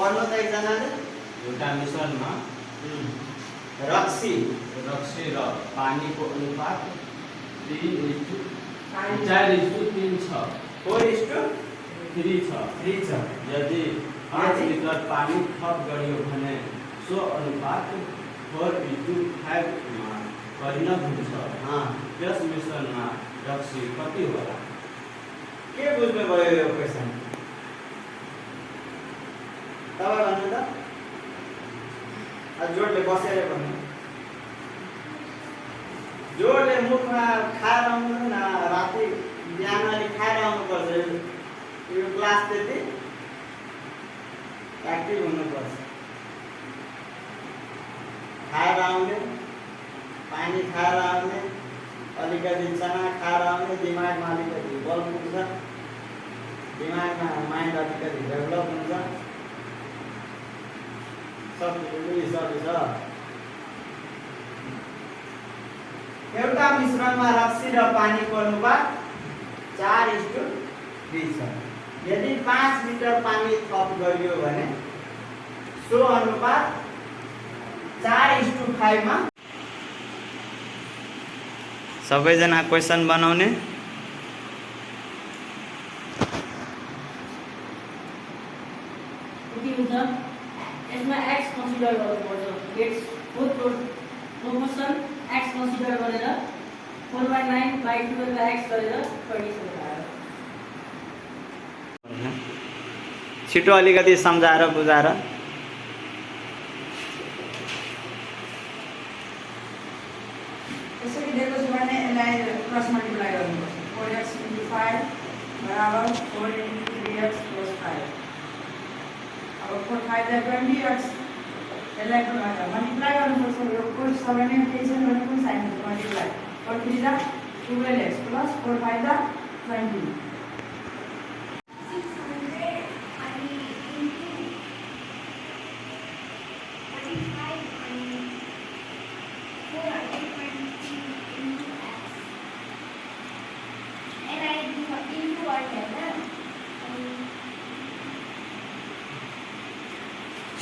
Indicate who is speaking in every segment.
Speaker 1: पढ्नु त एकजनाले
Speaker 2: एउटा मिश्रणमा
Speaker 1: रक्सी
Speaker 2: रक्सी र पानीको अनुपात 4:3 छ।
Speaker 1: 4:3 छ।
Speaker 2: यदि 5 लिटर पानी थप गरियो भने सो अनुपात 4:5 मा परिणत हुन्छ। त्यस मिश्रणमा रक्सी कति होला?
Speaker 1: के बुझ्नु भयो यो क्वेशन? तपाईँ भन्नु त, जोडले बसेर भन्नु। जोडले मुखमा खाएर आउनु न, राति बिहान अलि खाएर आउनुपर्छ। यो क्लास त्यति एक्टिभ हुनुपर्छ। खाएर आउने, पानी खाएर आउने, अलिकति चना खाएर आउने, दिमागमा अलिकति बल पुग्छ, दिमागमा माइन्ड अलिकति डेभलप हुन्छ। सब छ। एउटा मिश्रणमा रक्सी र पानीको अनुपात 4:3 छ। यदि 5 लिटर पानी थप गरियो भने सो अनुपात 4:5 मा। सबैजना क्वेशन बनाउने।
Speaker 3: यसमा x कन्सिडर गर्नुपर्छ। गेट्स फोर प्रोपोर्सन x कन्सिडर गरेर 4/9/12 x गरेर 27 आयो।
Speaker 1: छिटो अलिकति सम्झाएर बुझाएर।
Speaker 4: यसरी दिएको छ भने यसलाई क्रस मल्टिप्लाई गर्नुपर्छ। 4x × 5 बराबर 4 × 3x + 5। अब 4 5 20x, यसलाई मल्टिप्लाई गर्नुपर्छ। यो कोड सबैले केही छ भने कुन साइन मल्टिप्लाई 4 3 = 12x + 4 5 = 20।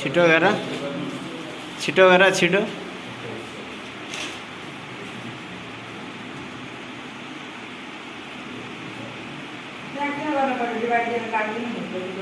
Speaker 1: छिटो गर, छिटो गर, छिटो।
Speaker 4: त्यहाँ के गर्नुपर्छ? डिभाइड गरेर काट्दिनु हुन्छ।